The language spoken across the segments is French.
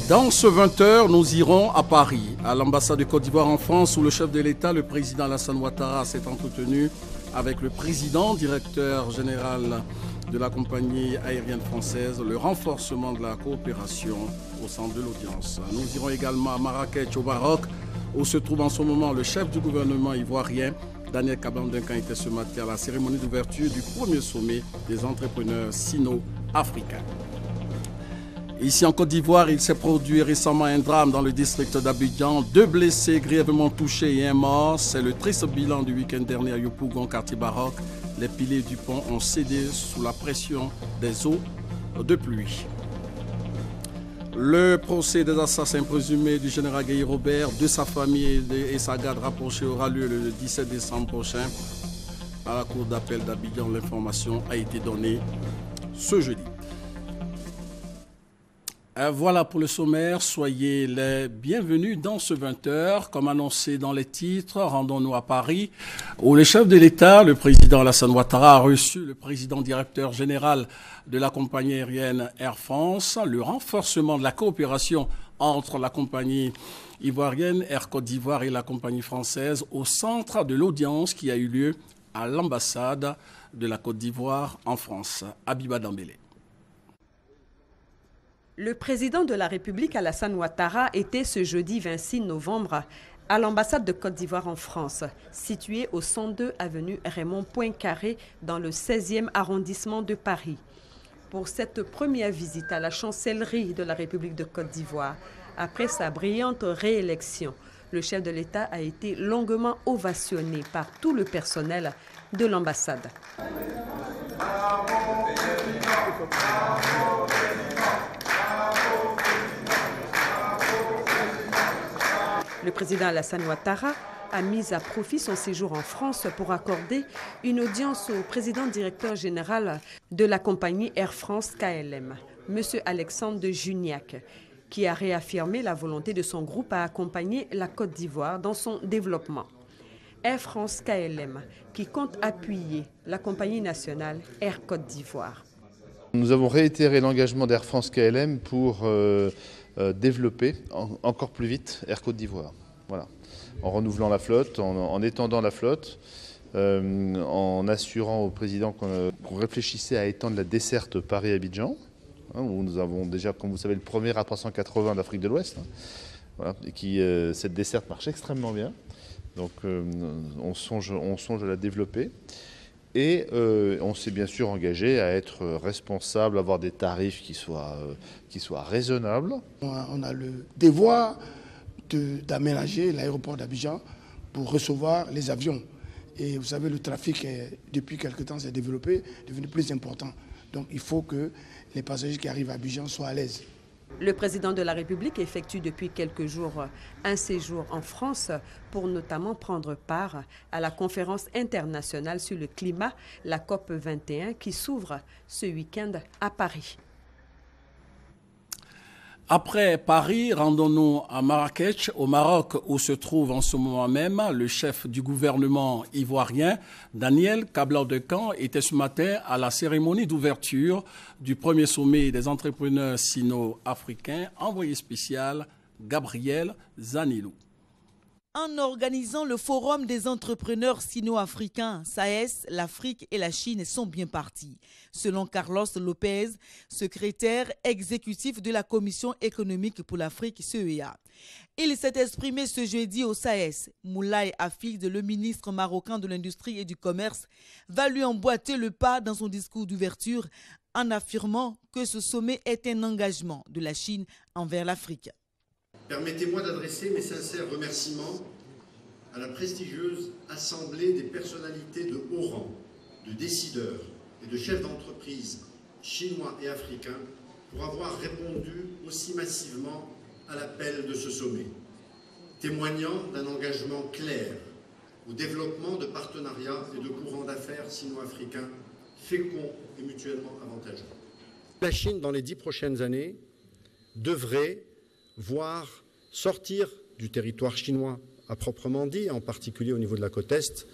Dans ce 20h, nous irons à Paris, à l'ambassade de Côte d'Ivoire en France, où le chef de l'État, le président Alassane Ouattara, s'est entretenu avec le président, directeur général de la compagnie aérienne française, le renforcement de la coopération au centre de l'audience. Nous irons également à Marrakech, au Maroc, où se trouve en ce moment le chef du gouvernement ivoirien. Daniel Kablan-Duncan était ce matin à la cérémonie d'ouverture du premier sommet des entrepreneurs sino-africains. Ici en Côte d'Ivoire, il s'est produit récemment un drame dans le district d'Abidjan. 2 blessés grièvement touchés et un mort. C'est le triste bilan du week-end dernier à Yopougon, quartier baroque. Les piliers du pont ont cédé sous la pression des eaux de pluie. Le procès des assassins présumés du général Guy Robert, de sa famille et sa garde rapprochée aura lieu le 17 décembre prochain à la cour d'appel d'Abidjan. L'information a été donnée ce jeudi. Voilà pour le sommaire, soyez les bienvenus dans ce 20h. Comme annoncé dans les titres, rendons-nous à Paris, où le chef de l'État, le président Alassane Ouattara, a reçu le président directeur général de la compagnie aérienne Air France. Le renforcement de la coopération entre la compagnie ivoirienne Air Côte d'Ivoire et la compagnie française au centre de l'audience qui a eu lieu à l'ambassade de la Côte d'Ivoire en France. Abiba Dambélé. Le président de la République, Alassane Ouattara, était ce jeudi 26 novembre à l'ambassade de Côte d'Ivoire en France, située au 102 avenue Raymond Poincaré dans le 16e arrondissement de Paris. Pour cette première visite à la chancellerie de la République de Côte d'Ivoire, après sa brillante réélection, le chef de l'État a été longuement ovationné par tout le personnel de l'ambassade. Le président Alassane Ouattara a mis à profit son séjour en France pour accorder une audience au président directeur général de la compagnie Air France KLM, M. Alexandre de Juniac, qui a réaffirmé la volonté de son groupe à accompagner la Côte d'Ivoire dans son développement. Air France KLM, qui compte appuyer la compagnie nationale Air Côte d'Ivoire. Nous avons réitéré l'engagement d'Air France KLM pour développer encore plus vite Air Côte d'Ivoire. Voilà. En renouvelant la flotte, en étendant la flotte, en assurant au président qu'on réfléchissait à étendre la desserte Paris-Abidjan, où nous avons déjà, comme vous savez, le premier A380 d'Afrique de l'Ouest, voilà, et cette desserte marche extrêmement bien. Donc on songe à la développer. Et on s'est bien sûr engagé à être responsable, à avoir des tarifs qui soient raisonnables. On a le devoir d'aménager l'aéroport d'Abidjan pour recevoir les avions. Et vous savez, le trafic, depuis quelque temps, s'est développé, est devenu plus important. Donc il faut que les passagers qui arrivent à Abidjan soient à l'aise. Le président de la République effectue depuis quelques jours un séjour en France pour notamment prendre part à la conférence internationale sur le climat, la COP 21, qui s'ouvre ce week-end à Paris. Après Paris, rendons-nous à Marrakech, au Maroc, où se trouve en ce moment même le chef du gouvernement ivoirien, Daniel Kablan-Duncan, était ce matin à la cérémonie d'ouverture du premier sommet des entrepreneurs sino-africains, envoyé spécial Gabriel Zanilou. En organisant le forum des entrepreneurs sino-africains, SAES, l'Afrique et la Chine sont bien partis. Selon Carlos Lopez, secrétaire exécutif de la Commission économique pour l'Afrique, CEA. Il s'est exprimé ce jeudi au SAES. Moulay Hafid, le ministre marocain de l'Industrie et du Commerce, va lui emboîter le pas dans son discours d'ouverture en affirmant que ce sommet est un engagement de la Chine envers l'Afrique. Permettez-moi d'adresser mes sincères remerciements à la prestigieuse Assemblée des personnalités de haut rang, de décideurs et de chefs d'entreprise chinois et africains pour avoir répondu aussi massivement à l'appel de ce sommet, témoignant d'un engagement clair au développement de partenariats et de courants d'affaires sino-africains féconds et mutuellement avantageux. La Chine, dans les 10 prochaines années, devrait voir sortir du territoire chinois à proprement dit, en particulier au niveau de la côte Est,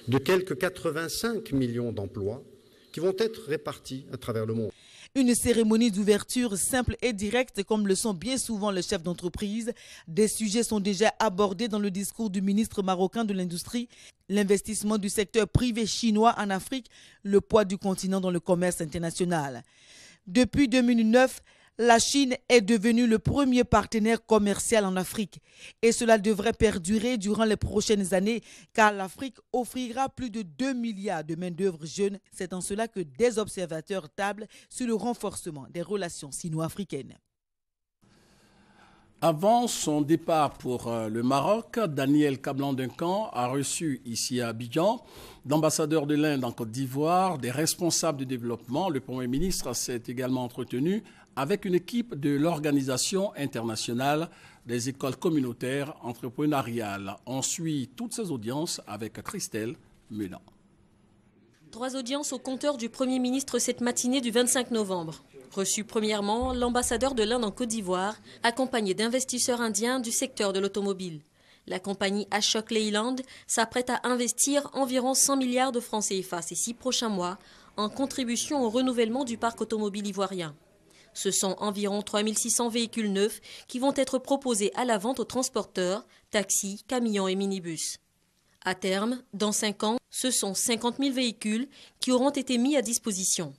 de quelques 85 millions d'emplois qui vont être répartis à travers le monde. Une cérémonie d'ouverture simple et directe comme le sont bien souvent les chefs d'entreprise. Des sujets sont déjà abordés dans le discours du ministre marocain de l'Industrie, l'investissement du secteur privé chinois en Afrique, le poids du continent dans le commerce international. Depuis 2009, la Chine est devenue le premier partenaire commercial en Afrique et cela devrait perdurer durant les prochaines années car l'Afrique offrira plus de 2 milliards de main-d'œuvre jeune. C'est en cela que des observateurs tablent sur le renforcement des relations sino-africaines. Avant son départ pour le Maroc, Daniel Kablan-Duncan a reçu ici à Abidjan l'ambassadeur de l'Inde en Côte d'Ivoire, des responsables du développement. Le Premier ministre s'est également entretenu avec une équipe de l'Organisation internationale des écoles communautaires entrepreneuriales. On suit toutes ces audiences avec Christelle Melan. 3 audiences au compteur du Premier ministre cette matinée du 25 novembre. Reçu premièrement l'ambassadeur de l'Inde en Côte d'Ivoire, accompagné d'investisseurs indiens du secteur de l'automobile. La compagnie Ashok Leyland s'apprête à investir environ 100 milliards de francs CFA ces 6 prochains mois en contribution au renouvellement du parc automobile ivoirien. Ce sont environ 3600 véhicules neufs qui vont être proposés à la vente aux transporteurs, taxis, camions et minibus. À terme, dans 5 ans, ce sont 50 000 véhicules qui auront été mis à disposition.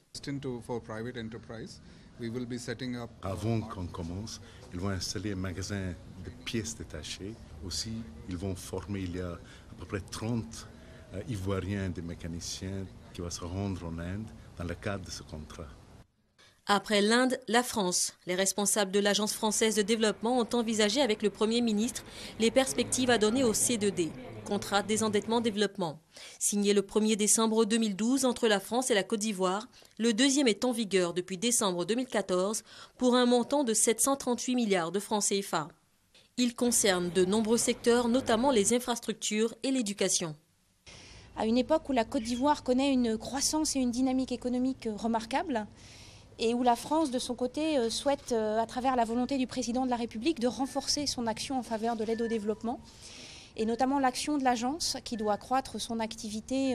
Avant qu'on commence, ils vont installer un magasin de pièces détachées. Aussi, ils vont former, il y a à peu près 30 Ivoiriens de mécaniciens qui vont se rendre en Inde dans le cadre de ce contrat. Après l'Inde, la France. Les responsables de l'Agence française de développement ont envisagé avec le Premier ministre les perspectives à donner au C2D, contrat désendettement-développement. Signé le 1er décembre 2012 entre la France et la Côte d'Ivoire, le deuxième est en vigueur depuis décembre 2014 pour un montant de 738 milliards de francs CFA. Il concerne de nombreux secteurs, notamment les infrastructures et l'éducation. À une époque où la Côte d'Ivoire connaît une croissance et une dynamique économique remarquables, et où la France, de son côté, souhaite, à travers la volonté du président de la République, de renforcer son action en faveur de l'aide au développement, et notamment l'action de l'agence qui doit accroître son activité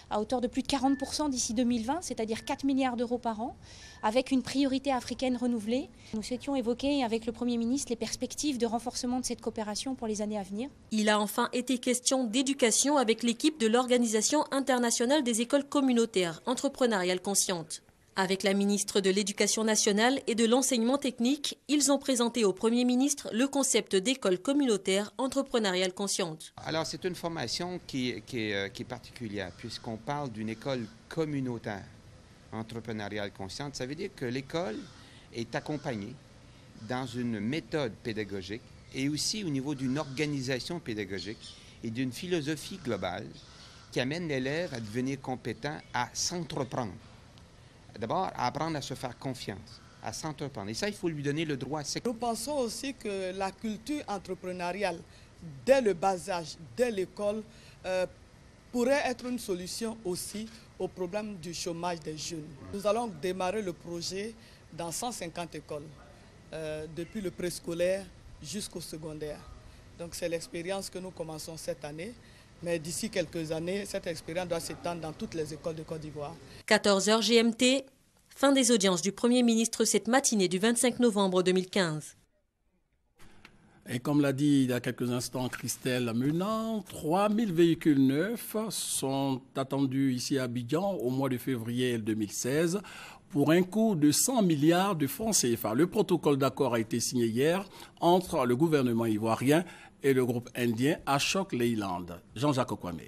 à hauteur de plus de 40% d'ici 2020, c'est-à-dire 4 milliards d'euros par an, avec une priorité africaine renouvelée. Nous souhaitions évoquer avec le Premier ministre les perspectives de renforcement de cette coopération pour les années à venir. Il a enfin été question d'éducation avec l'équipe de l'Organisation internationale des écoles communautaires entrepreneuriales conscientes. Avec la ministre de l'Éducation nationale et de l'enseignement technique, ils ont présenté au Premier ministre le concept d'école communautaire entrepreneuriale consciente. Alors c'est une formation qui est particulière puisqu'on parle d'une école communautaire entrepreneuriale consciente. Ça veut dire que l'école est accompagnée dans une méthode pédagogique et aussi au niveau d'une organisation pédagogique et d'une philosophie globale qui amène l'élève à devenir compétent, à s'entreprendre. D'abord, à apprendre à se faire confiance, à s'entreprendre. Et ça, il faut lui donner le droit. Nous pensons aussi que la culture entrepreneuriale, dès le bas âge, dès l'école, pourrait être une solution aussi au problème du chômage des jeunes. Nous allons démarrer le projet dans 150 écoles, depuis le préscolaire jusqu'au secondaire. Donc c'est l'expérience que nous commençons cette année. Mais d'ici quelques années, cette expérience doit s'étendre dans toutes les écoles de Côte d'Ivoire. 14h GMT, fin des audiences du Premier ministre cette matinée du 25 novembre 2015. Et comme l'a dit il y a quelques instants Christelle Menant, 3000 véhicules neufs sont attendus ici à Abidjan au mois de février 2016 pour un coût de 100 milliards de francs CFA. Le protocole d'accord a été signé hier entre le gouvernement ivoirien et le groupe indien Ashok Leyland. Jean-Jacques Kwame.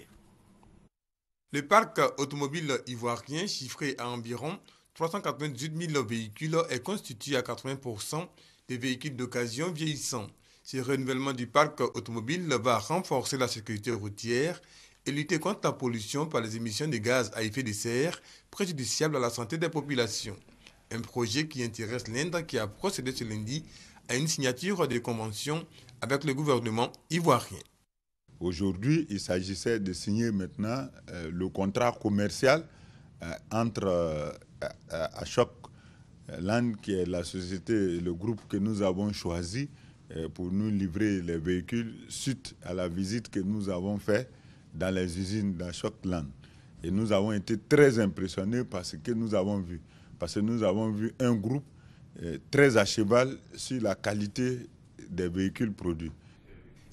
Le parc automobile ivoirien, chiffré à environ 398 000 véhicules, est constitué à 80% des véhicules d'occasion vieillissants. Ce renouvellement du parc automobile va renforcer la sécurité routière et lutter contre la pollution par les émissions de gaz à effet de serre préjudiciables à la santé des populations. Un projet qui intéresse l'Inde qui a procédé ce lundi à une signature de convention avec le gouvernement ivoirien. Aujourd'hui, il s'agissait de signer maintenant le contrat commercial entre Ashok Land, qui est la société, le groupe que nous avons choisi pour nous livrer les véhicules suite à la visite que nous avons faite dans les usines d'Ashok Land. Et nous avons été très impressionnés par ce que nous avons vu. parce que nous avons vu un groupe très à cheval sur la qualité des véhicules produits.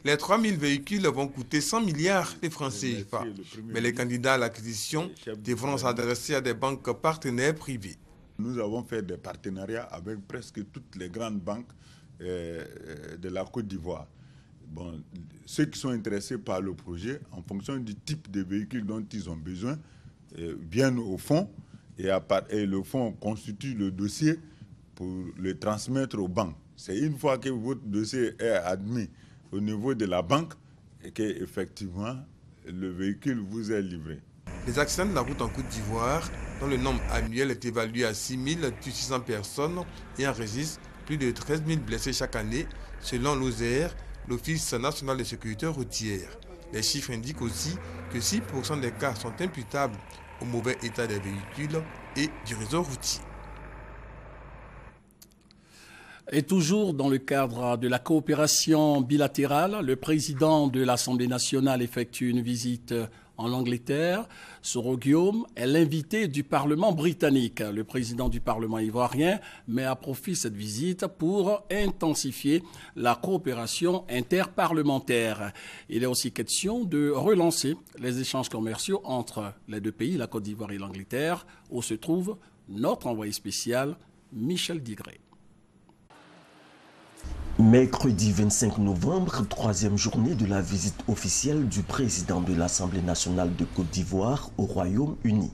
Les 3000 véhicules vont coûter 100 milliards de francs CFA. Mais les candidats à l'acquisition devront s'adresser à des banques partenaires privées. Nous avons fait des partenariats avec presque toutes les grandes banques de la Côte d'Ivoire. Bon, ceux qui sont intéressés par le projet, en fonction du type de véhicule dont ils ont besoin, viennent au fonds et le fonds constitue le dossier pour le transmettre aux banques. C'est une fois que votre dossier est admis au niveau de la banque et qu'effectivement le véhicule vous est livré. Les accidents de la route en Côte d'Ivoire, dont le nombre annuel est évalué à 6 600 personnes et enregistre plus de 13 000 blessés chaque année, selon l'OSER, l'Office national de sécurité routière. Les chiffres indiquent aussi que 6% des cas sont imputables au mauvais état des véhicules et du réseau routier. Et toujours dans le cadre de la coopération bilatérale, le président de l'Assemblée nationale effectue une visite en Angleterre. Soro Guillaume est l'invité du Parlement britannique. Le président du Parlement ivoirien met à profit cette visite pour intensifier la coopération interparlementaire. Il est aussi question de relancer les échanges commerciaux entre les deux pays, la Côte d'Ivoire et l'Angleterre, où se trouve notre envoyé spécial, Michel Digré. Mercredi 25 novembre, troisième journée de la visite officielle du président de l'Assemblée nationale de Côte d'Ivoire au Royaume-Uni.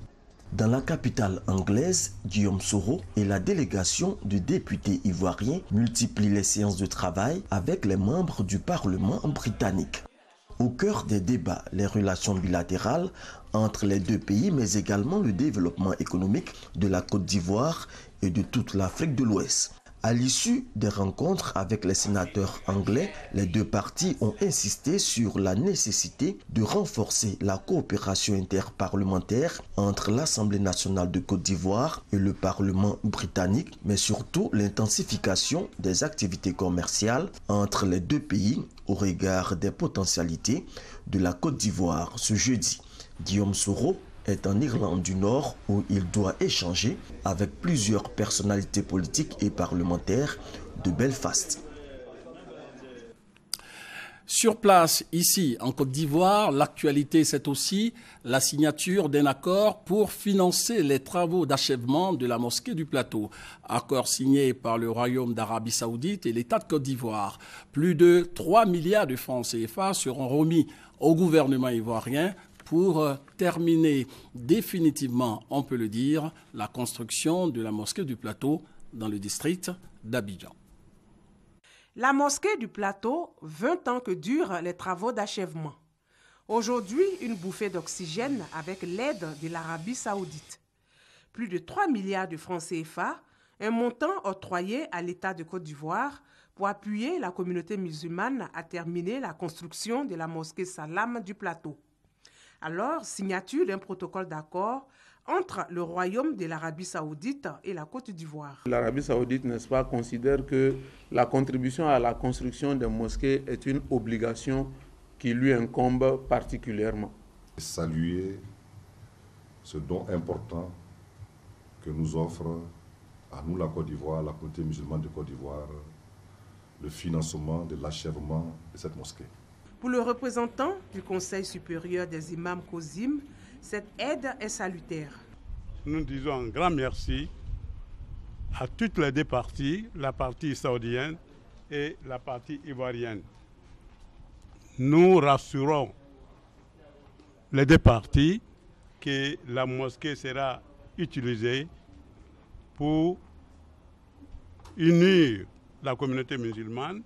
Dans la capitale anglaise, Guillaume Soro et la délégation de députés ivoiriens multiplient les séances de travail avec les membres du Parlement britannique. Au cœur des débats, les relations bilatérales entre les deux pays, mais également le développement économique de la Côte d'Ivoire et de toute l'Afrique de l'Ouest. À l'issue des rencontres avec les sénateurs anglais, les deux parties ont insisté sur la nécessité de renforcer la coopération interparlementaire entre l'Assemblée nationale de Côte d'Ivoire et le Parlement britannique, mais surtout l'intensification des activités commerciales entre les deux pays au regard des potentialités de la Côte d'Ivoire. Ce jeudi, Guillaume Soro est en Irlande du Nord où il doit échanger avec plusieurs personnalités politiques et parlementaires de Belfast. Sur place, ici, en Côte d'Ivoire, l'actualité, c'est aussi la signature d'un accord pour financer les travaux d'achèvement de la mosquée du Plateau. Accord signé par le Royaume d'Arabie Saoudite et l'État de Côte d'Ivoire. Plus de 3 milliards de francs CFA seront remis au gouvernement ivoirien pour terminer définitivement, on peut le dire, la construction de la mosquée du Plateau dans le district d'Abidjan. La mosquée du Plateau, 20 ans que durent les travaux d'achèvement. Aujourd'hui, une bouffée d'oxygène avec l'aide de l'Arabie Saoudite. Plus de 3 milliards de francs CFA, un montant octroyé à l'État de Côte d'Ivoire pour appuyer la communauté musulmane à terminer la construction de la mosquée Salam du Plateau. Alors, signature d'un protocole d'accord entre le Royaume de l'Arabie Saoudite et la Côte d'Ivoire. L'Arabie Saoudite, n'est-ce pas, considère que la contribution à la construction des mosquées est une obligation qui lui incombe particulièrement. Saluer ce don important que nous offre à nous la Côte d'Ivoire, la communauté musulmane de Côte d'Ivoire, le financement de l'achèvement de cette mosquée. Pour le représentant du Conseil supérieur des imams COSIM, cette aide est salutaire. Nous disons un grand merci à toutes les deux parties, la partie saoudienne et la partie ivoirienne. Nous rassurons les deux parties que la mosquée sera utilisée pour unir la communauté musulmane.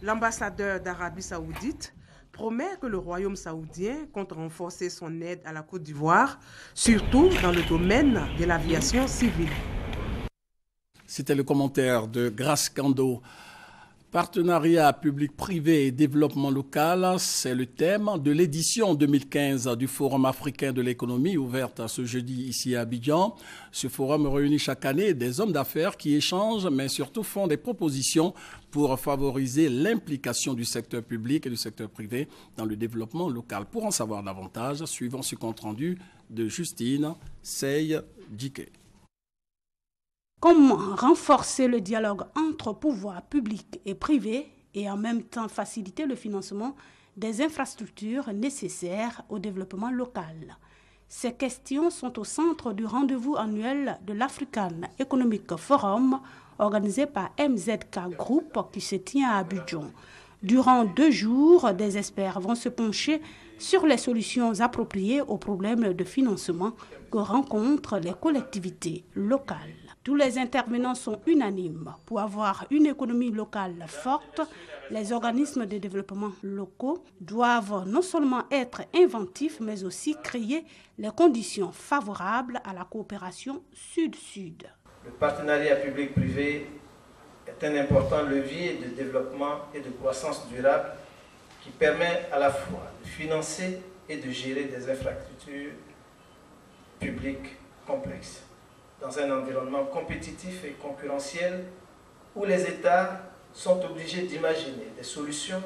L'ambassadeur d'Arabie Saoudite promet que le Royaume saoudien compte renforcer son aide à la Côte d'Ivoire, surtout dans le domaine de l'aviation civile. C'était le commentaire de Grace Kando. Partenariat public-privé et développement local, c'est le thème de l'édition 2015 du Forum africain de l'économie ouverte ce jeudi ici à Abidjan. Ce forum réunit chaque année des hommes d'affaires qui échangent, mais surtout font des propositions pour favoriser l'implication du secteur public et du secteur privé dans le développement local. Pour en savoir davantage, suivons ce compte rendu de Justine Sey-Djike. Comment renforcer le dialogue entre pouvoirs publics et privés et en même temps faciliter le financement des infrastructures nécessaires au développement local? Ces questions sont au centre du rendez-vous annuel de l'African Economic Forum organisé par MZK Group qui se tient à Abidjan. Durant 2 jours, des experts vont se pencher sur les solutions appropriées aux problèmes de financement que rencontrent les collectivités locales. Tous les intervenants sont unanimes. Pour avoir une économie locale forte, les organismes de développement locaux doivent non seulement être inventifs, mais aussi créer les conditions favorables à la coopération sud-sud. Le partenariat public-privé est un important levier de développement et de croissance durable qui permet à la fois de financer et de gérer des infrastructures publiques complexes dans un environnement compétitif et concurrentiel où les États sont obligés d'imaginer des solutions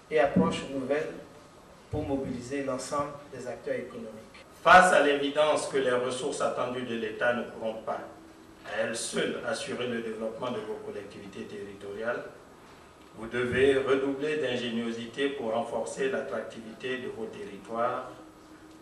et approches nouvelles pour mobiliser l'ensemble des acteurs économiques. Face à l'évidence que les ressources attendues de l'État ne pourront pas, à elles seules, assurer le développement de vos collectivités territoriales, vous devez redoubler d'ingéniosité pour renforcer l'attractivité de vos territoires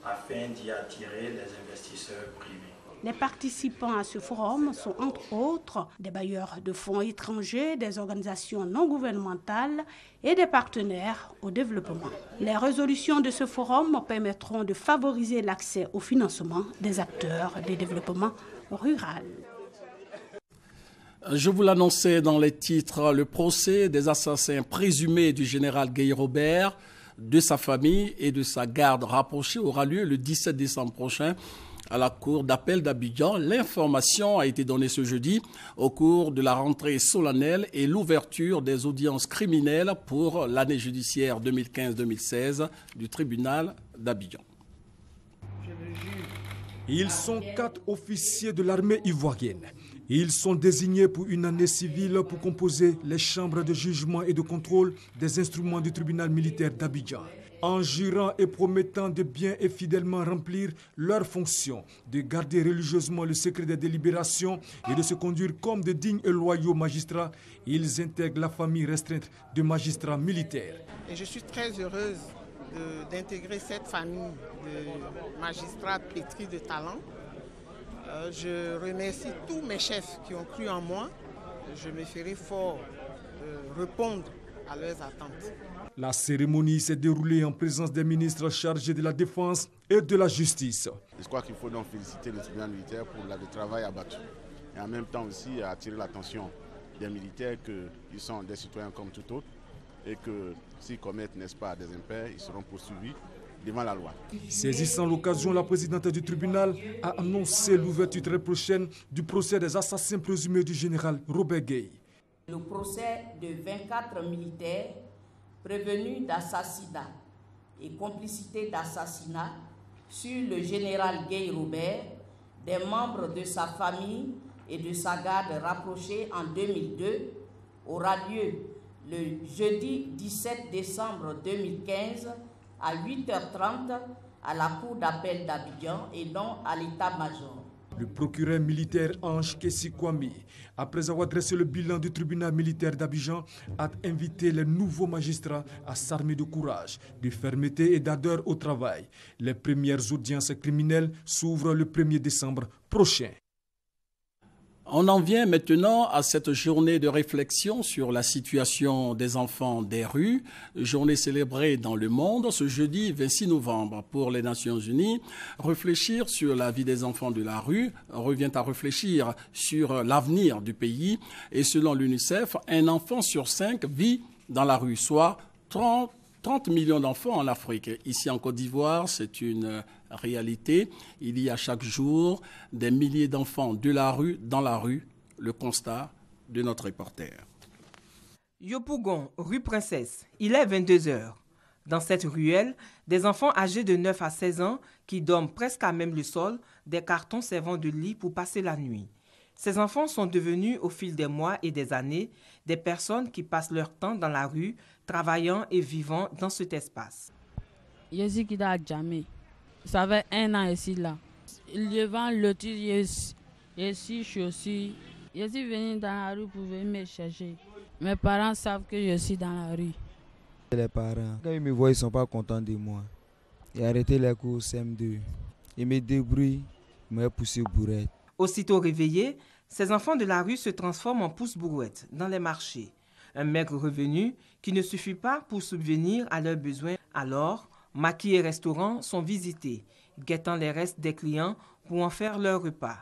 afin d'y attirer les investisseurs privés. Les participants à ce forum sont entre autres des bailleurs de fonds étrangers, des organisations non gouvernementales et des partenaires au développement. Les résolutions de ce forum permettront de favoriser l'accès au financement des acteurs du développement rural. Je vous l'annonçais dans les titres, le procès des assassins présumés du général Guy Robert, de sa famille et de sa garde rapprochée aura lieu le 17 décembre prochain à la cour d'appel d'Abidjan. L'information a été donnée ce jeudi au cours de la rentrée solennelle et l'ouverture des audiences criminelles pour l'année judiciaire 2015-2016 du tribunal d'Abidjan. Ils sont 4 officiers de l'armée ivoirienne. Ils sont désignés pour une année civile pour composer les chambres de jugement et de contrôle des instruments du tribunal militaire d'Abidjan. En jurant et promettant de bien et fidèlement remplir leurs fonctions, de garder religieusement le secret des délibérations et de se conduire comme de dignes et loyaux magistrats, ils intègrent la famille restreinte de magistrats militaires. Et je suis très heureuse d'intégrer cette famille de magistrats pétris de talent. Je remercie tous mes chefs qui ont cru en moi. Je me ferai fort répondre à leurs attentes. La cérémonie s'est déroulée en présence des ministres chargés de la Défense et de la Justice. Je crois qu'il faut donc féliciter le tribunal militaire pour le travail abattu. Et en même temps aussi attirer l'attention des militaires qu'ils sont des citoyens comme tout autre et que s'ils commettent, n'est-ce pas, des impairs, ils seront poursuivis devant la loi. Saisissant l'occasion, la présidente du tribunal a annoncé l'ouverture très prochaine du procès des assassins présumés du général Robert Gueye. Le procès de 24 militaires prévenus d'assassinat et complicité d'assassinat sur le général Gueye Robert, des membres de sa famille et de sa garde rapprochée en 2002 aura lieu le jeudi 17 décembre 2015 à 8h30 à la cour d'appel d'Abidjan et non à l'état-major. Le procureur militaire Ange Kessi-Kwame, après avoir dressé le bilan du tribunal militaire d'Abidjan, a invité les nouveaux magistrats à s'armer de courage, de fermeté et d'ardeur au travail. Les premières audiences criminelles s'ouvrent le 1er décembre prochain. On en vient maintenant à cette journée de réflexion sur la situation des enfants des rues, journée célébrée dans le monde ce jeudi 26 novembre pour les Nations Unies. Réfléchir sur la vie des enfants de la rue revient à réfléchir sur l'avenir du pays. Et selon l'UNICEF, un enfant sur 5 vit dans la rue, soit 30 millions d'enfants en Afrique. Ici en Côte d'Ivoire, c'est une réalité. Il y a chaque jour des milliers d'enfants de la rue, dans la rue. Le constat de notre reporter. Yopougon, rue Princesse. Il est 22h. Dans cette ruelle, des enfants âgés de 9 à 16 ans qui dorment presque à même le sol, des cartons servant de lit pour passer la nuit. Ces enfants sont devenus, au fil des mois et des années, des personnes qui passent leur temps dans la rue, travaillant et vivant dans cet espace. Yezikida Djamé, ça fait 1 an ici là. Il y a le tir ici, aussi Je suis venu dans la rue pour venir me chercher. Mes parents savent que je suis dans la rue. Les parents, quand ils me voient, ils ne sont pas contents de moi. J'ai arrêté les cours CM2. Ils me débrouillent, ils m'ont poussé bourrette. Aussitôt réveillés, ces enfants de la rue se transforment en pousse-brouettes dans les marchés. Un maigre revenu qui ne suffit pas pour subvenir à leurs besoins. Alors, maquis et restaurants sont visités, guettant les restes des clients pour en faire leur repas.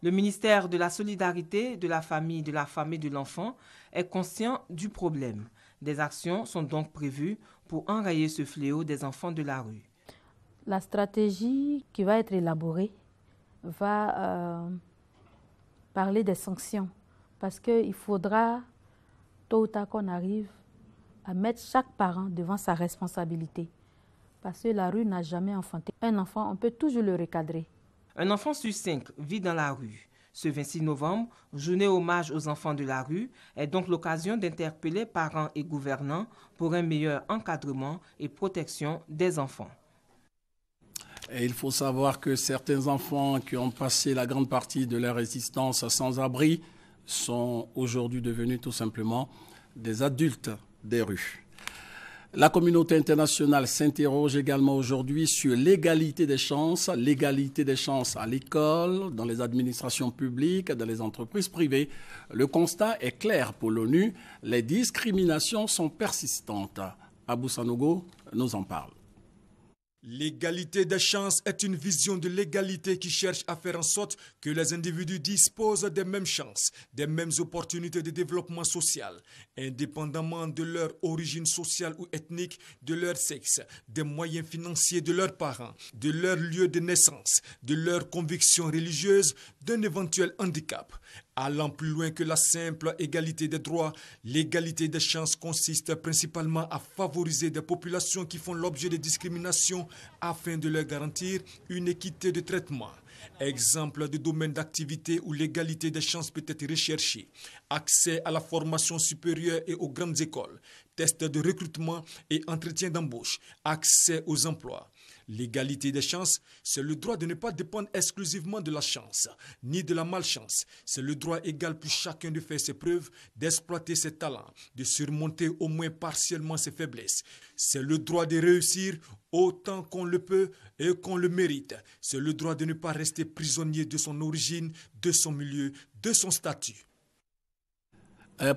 Le ministère de la Solidarité, de la Famille et de l'Enfant est conscient du problème. Des actions sont donc prévues pour enrayer ce fléau des enfants de la rue. La stratégie qui va être élaborée va parler des sanctions parce qu'il faudra tôt ou tard qu'on arrive à mettre chaque parent devant sa responsabilité. Parce que la rue n'a jamais enfanté. Un enfant, on peut toujours le recadrer. Un enfant sur 5 vit dans la rue. Ce 26 novembre, journée hommage aux enfants de la rue, est donc l'occasion d'interpeller parents et gouvernants pour un meilleur encadrement et protection des enfants. Et il faut savoir que certains enfants qui ont passé la grande partie de leur existence sans abri sont aujourd'hui devenus tout simplement des adultes des rues. La communauté internationale s'interroge également aujourd'hui sur l'égalité des chances à l'école, dans les administrations publiques, dans les entreprises privées. Le constat est clair pour l'ONU, les discriminations sont persistantes. Abou Sanogo nous en parle. L'égalité des chances est une vision de l'égalité qui cherche à faire en sorte que les individus disposent des mêmes chances, des mêmes opportunités de développement social, indépendamment de leur origine sociale ou ethnique, de leur sexe, des moyens financiers de leurs parents, de leur lieu de naissance, de leurs convictions religieuses, d'un éventuel handicap. Allant plus loin que la simple égalité des droits, l'égalité des chances consiste principalement à favoriser des populations qui font l'objet de discrimination afin de leur garantir une équité de traitement. Exemple de domaine d'activité où l'égalité des chances peut être recherchée. Accès à la formation supérieure et aux grandes écoles. Tests de recrutement et entretien d'embauche. Accès aux emplois. L'égalité des chances, c'est le droit de ne pas dépendre exclusivement de la chance, ni de la malchance. C'est le droit égal pour chacun de faire ses preuves, d'exploiter ses talents, de surmonter au moins partiellement ses faiblesses. C'est le droit de réussir autant qu'on le peut et qu'on le mérite. C'est le droit de ne pas rester prisonnier de son origine, de son milieu, de son statut.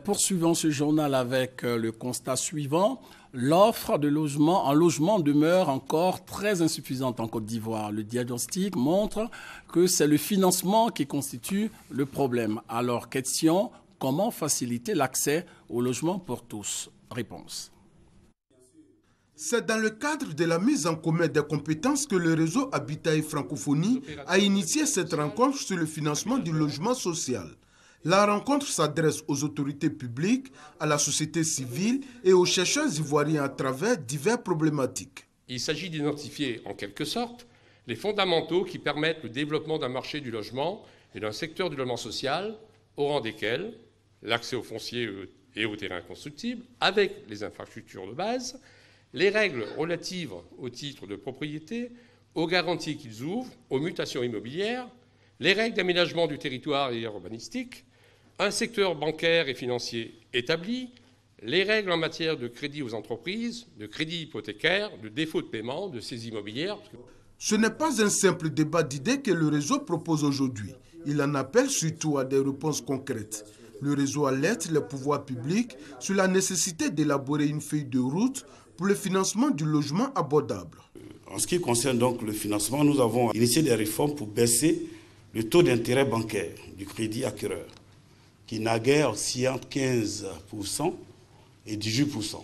Poursuivons ce journal avec le constat suivant. L'offre de logement en logement demeure encore très insuffisante en Côte d'Ivoire. Le diagnostic montre que c'est le financement qui constitue le problème. Alors, question, comment faciliter l'accès au logement pour tous? Réponse. C'est dans le cadre de la mise en commun des compétences que le réseau Habitat et Francophonie a initié cette rencontre sur le financement du logement social. La rencontre s'adresse aux autorités publiques, à la société civile et aux chercheurs ivoiriens à travers diverses problématiques. Il s'agit d'identifier en quelque sorte les fondamentaux qui permettent le développement d'un marché du logement et d'un secteur du logement social, au rang desquels l'accès aux fonciers et aux terrains constructibles, avec les infrastructures de base, les règles relatives aux titres de propriété, aux garanties qu'ils ouvrent, aux mutations immobilières, les règles d'aménagement du territoire et urbanistique, un secteur bancaire et financier établi, les règles en matière de crédit aux entreprises, de crédit hypothécaire, de défaut de paiement, de saisie immobilière. Ce n'est pas un simple débat d'idées que le réseau propose aujourd'hui. Il en appelle surtout à des réponses concrètes. Le réseau alerte les pouvoirs publics sur la nécessité d'élaborer une feuille de route pour le financement du logement abordable. En ce qui concerne donc le financement, nous avons initié des réformes pour baisser le taux d'intérêt bancaire du crédit acquéreur, qui naguère oscille entre 15% et 18%.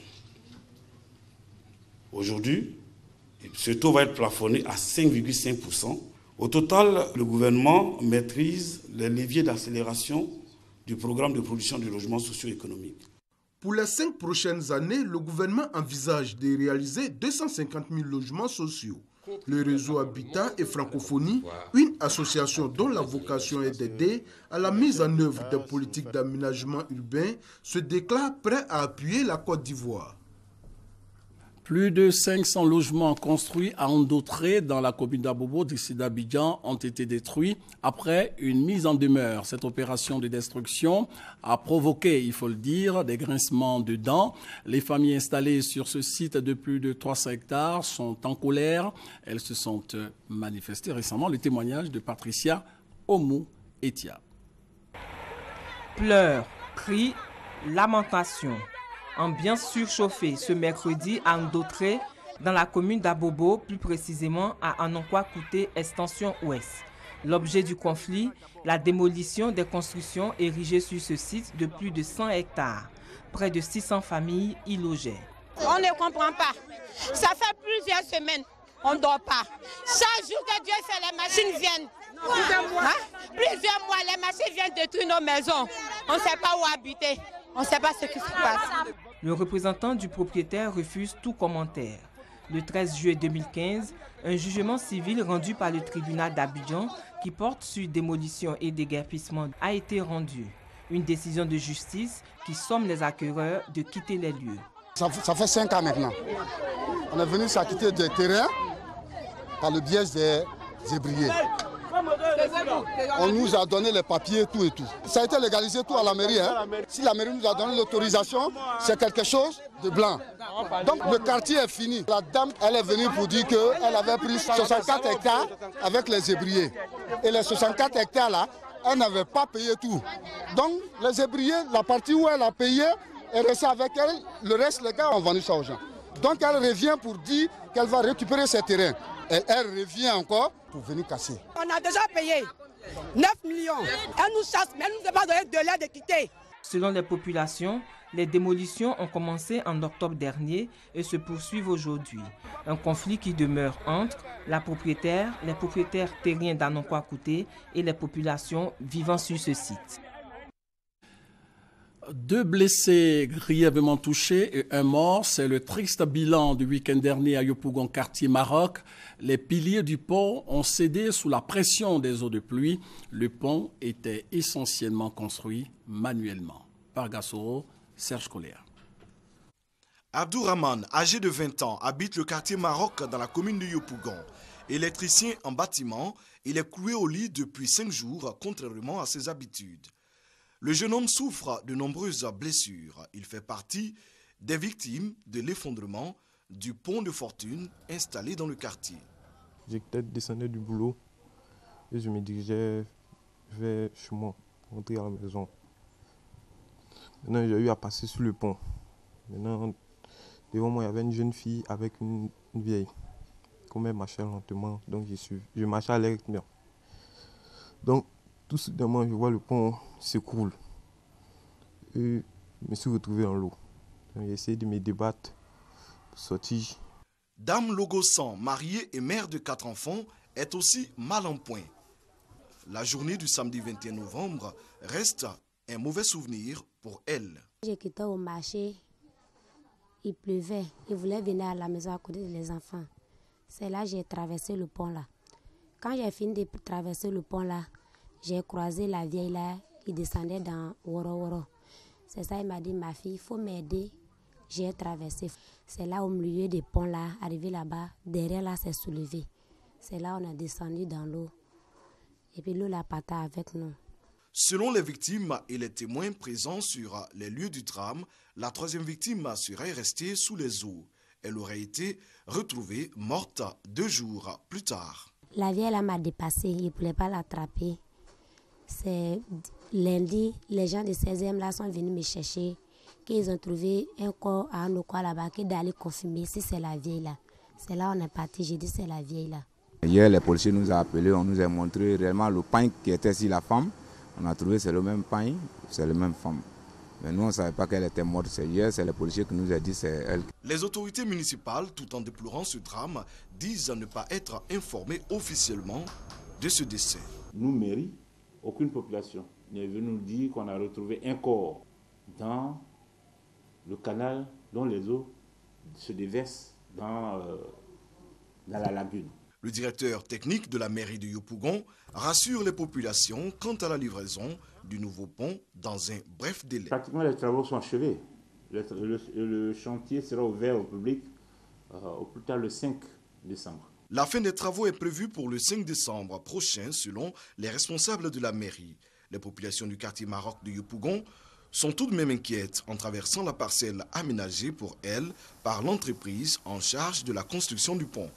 Aujourd'hui, ce taux va être plafonné à 5,5%. Au total, le gouvernement maîtrise les leviers d'accélération du programme de production de logements socio-économiques. Pour les 5 prochaines années, le gouvernement envisage de réaliser 250 000 logements sociaux. Le réseau Habitat et Francophonie, une association dont la vocation est d'aider à la mise en œuvre des politiques d'aménagement urbain, se déclare prêt à appuyer la Côte d'Ivoire. Plus de 500 logements construits à Andautré dans la commune d'Abobo, d'ici d'Abidjan, ont été détruits après une mise en demeure. Cette opération de destruction a provoqué, il faut le dire, des grincements de dents. Les familles installées sur ce site de plus de 300 hectares sont en colère. Elles se sont manifestées récemment. Le témoignage de Patricia Oumou-Etia. Pleurs, cris, lamentations. Ambiance surchauffée ce mercredi à Andautré, dans la commune d'Abobo, plus précisément à Anonkwa-Kouté, extension ouest. L'objet du conflit, la démolition des constructions érigées sur ce site de plus de 100 hectares. Près de 600 familles y logeaient. On ne comprend pas. Ça fait plusieurs semaines, on ne dort pas. Chaque jour que Dieu fait, les machines viennent. Plusieurs mois, les machines viennent détruire nos maisons. On ne sait pas où habiter. On ne sait pas ce qui se passe. Le représentant du propriétaire refuse tout commentaire. Le 13 juillet 2015, un jugement civil rendu par le tribunal d'Abidjan qui porte sur démolition et déguerpissement a été rendu. Une décision de justice qui somme les acquéreurs de quitter les lieux. Ça fait 5 ans maintenant. On est venu s'acquitter des terrains par le biais des ébriers. On nous a donné les papiers, tout et tout. Ça a été légalisé tout à la mairie. Si la mairie nous a donné l'autorisation, c'est quelque chose de blanc. Donc le quartier est fini. La dame, elle est venue pour dire qu'elle avait pris 64 hectares avec les ébriers. Et les 64 hectares là, elle n'avait pas payé tout. Donc les ébriers, la partie où elle a payé, est restée avec elle. Le reste, les gars ont vendu ça aux gens. Donc elle revient pour dire qu'elle va récupérer ses terrains. Et elle revient encore pour venir casser. On a déjà payé 9 millions. Elle nous chasse, mais elle ne nous a pas donné de l'air de quitter. Selon les populations, les démolitions ont commencé en octobre dernier et se poursuivent aujourd'hui. Un conflit qui demeure entre les propriétaires terriens d'Anonkwa-Kouté et les populations vivant sur ce site. 2 blessés grièvement touchés et 1 mort, c'est le triste bilan du week-end dernier à Yopougon, quartier Maroc. Les piliers du pont ont cédé sous la pression des eaux de pluie. Le pont était essentiellement construit manuellement. Par Gassoro, Serge Colère. Abdourahman, âgé de 20 ans, habite le quartier Maroc dans la commune de Yopougon. Électricien en bâtiment, il est cloué au lit depuis 5 jours, contrairement à ses habitudes. Le jeune homme souffre de nombreuses blessures. Il fait partie des victimes de l'effondrement du pont de fortune installé dans le quartier. J'étais descendu du boulot et je me dirigeais vers chez moi, pour rentrer à la maison. Maintenant, j'ai eu à passer sur le pont. Maintenant, devant moi, il y avait une jeune fille avec une vieille. Comme elle marchait lentement, donc je marchais à l'air bien. Donc, tout soudainement, je vois le pont s'écroule. Et je me suis retrouvé dans l'eau. J'ai essayé de me débattre pour sortir. Dame Logossan, mariée et mère de 4 enfants, est aussi mal en point. La journée du samedi 21 novembre reste un mauvais souvenir pour elle. J'ai quitté au marché, il pleuvait, il voulait venir à la maison à côté des enfants. C'est là que j'ai traversé le pont là. Quand j'ai fini de traverser le pont là, j'ai croisé la vieille là, qui descendait dans Woro Woro. C'est ça, il m'a dit, ma fille, il faut m'aider. J'ai traversé. C'est là au milieu des ponts là, arrivé là-bas, derrière là, c'est soulevé. C'est là on a descendu dans l'eau. Et puis l'eau l'a partait avec nous. Selon les victimes et les témoins présents sur les lieux du drame, la 3e victime serait restée sous les eaux. Elle aurait été retrouvée morte 2 jours plus tard. La vieille là m'a dépassé, il ne pouvait pas l'attraper. C'est lundi, les gens de 16e là sont venus me chercher, qu'ils ont trouvé un corps à Anonkwa là-bas, qui d'aller confirmer si c'est la vieille là. C'est là on est parti, j'ai dit c'est la vieille là. Hier, les policiers nous ont appelés, on nous a montré réellement le pain qui était sur la femme. On a trouvé c'est le même pain, c'est la même femme. Mais nous, on ne savait pas qu'elle était morte. C'est hier, c'est les policiers qui nous ont dit c'est elle. Les autorités municipales, tout en déplorant ce drame, disent ne pas être informées officiellement de ce décès. Nous, mairie, aucune population n'est venue nous dire qu'on a retrouvé un corps dans le canal dont les eaux se déversent dans la lagune. Le directeur technique de la mairie de Yopougon rassure les populations quant à la livraison du nouveau pont dans un bref délai. Pratiquement les travaux sont achevés. Le chantier sera ouvert au public au plus tard le 5 décembre. La fin des travaux est prévue pour le 5 décembre prochain, selon les responsables de la mairie. Les populations du quartier Maroc de Yopougon sont tout de même inquiètes en traversant la parcelle aménagée pour elles par l'entreprise en charge de la construction du pont.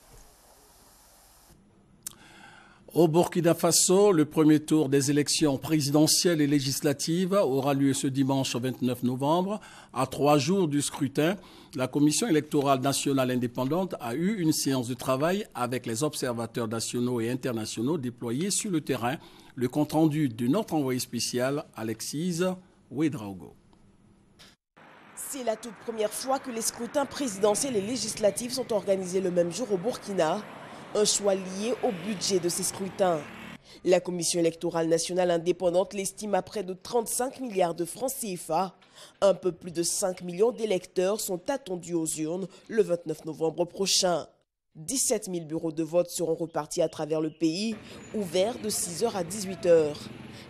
Au Burkina Faso, le premier tour des élections présidentielles et législatives aura lieu ce dimanche 29 novembre. À 3 jours du scrutin, la Commission électorale nationale indépendante a eu une séance de travail avec les observateurs nationaux et internationaux déployés sur le terrain. Le compte-rendu de notre envoyé spécial, Alexis Ouedraogo. C'est la toute première fois que les scrutins présidentiels et législatifs sont organisés le même jour au Burkina. Un choix lié au budget de ces scrutins. La Commission électorale nationale indépendante l'estime à près de 35 milliards de francs CFA. Un peu plus de 5 millions d'électeurs sont attendus aux urnes le 29 novembre prochain. 17 000 bureaux de vote seront repartis à travers le pays, ouverts de 6h à 18h.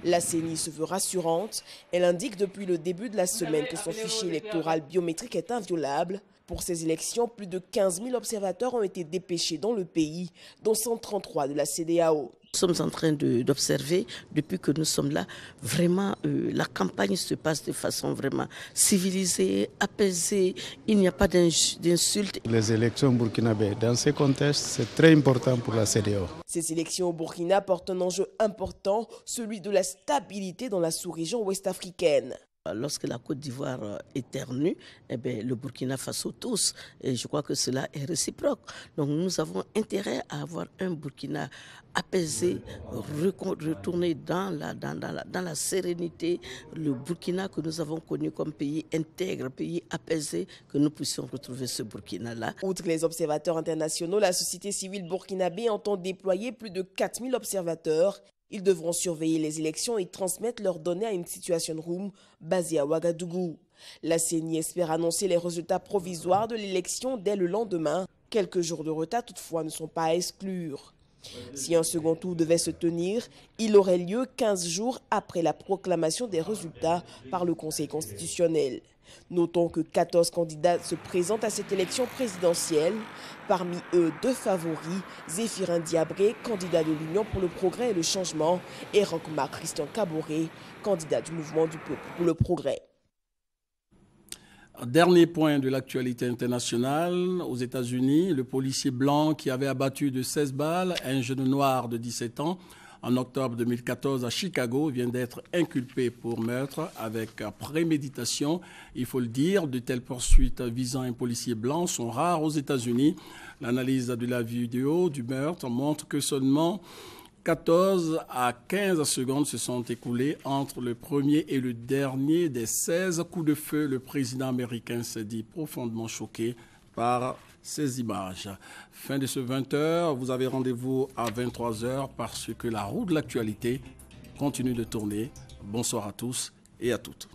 La CENI se veut rassurante. Elle indique depuis le début de la semaine que son fichier électoral biométrique est inviolable. Pour ces élections, plus de 15 000 observateurs ont été dépêchés dans le pays, dont 133 de la CEDEAO. Nous sommes en train d'observer, depuis que nous sommes là, vraiment la campagne se passe de façon vraiment civilisée, apaisée. Il n'y a pas d'insultes. Les élections burkinabées, dans ce contexte, c'est très important pour la CEDEAO. Ces élections au Burkina portent un enjeu important, celui de la stabilité dans la sous-région ouest-africaine. Lorsque la Côte d'Ivoire éternue, le Burkina Faso tous. Et je crois que cela est réciproque. Donc nous avons intérêt à avoir un Burkina apaisé, retourner dans la sérénité. Le Burkina que nous avons connu comme pays intègre, pays apaisé, que nous puissions retrouver ce Burkina-là. Outre les observateurs internationaux, la société civile burkinabé entend déployer plus de 4 000 observateurs. Ils devront surveiller les élections et transmettre leurs données à une situation room basée à Ouagadougou. La CENI espère annoncer les résultats provisoires de l'élection dès le lendemain. Quelques jours de retard toutefois ne sont pas à exclure. Si un second tour devait se tenir, il aurait lieu 15 jours après la proclamation des résultats par le Conseil constitutionnel. Notons que 14 candidats se présentent à cette élection présidentielle. Parmi eux, 2 favoris, Zéphirin Diabré, candidat de l'Union pour le progrès et le changement, et Roch-Marc Christian Caboret, candidat du mouvement du peuple pour le progrès. Dernier point de l'actualité internationale, aux États-Unis, le policier blanc qui avait abattu de 16 balles un jeune noir de 17 ans en octobre 2014 à Chicago vient d'être inculpé pour meurtre avec préméditation. Il faut le dire, de telles poursuites visant un policier blanc sont rares aux États-Unis. L'analyse de la vidéo du meurtre montre que seulement 14 à 15 secondes se sont écoulées entre le premier et le dernier des 16 coups de feu. Le président américain s'est dit profondément choqué par ces images. Fin de ce 20h, vous avez rendez-vous à 23h parce que la roue de l'actualité continue de tourner. Bonsoir à tous et à toutes.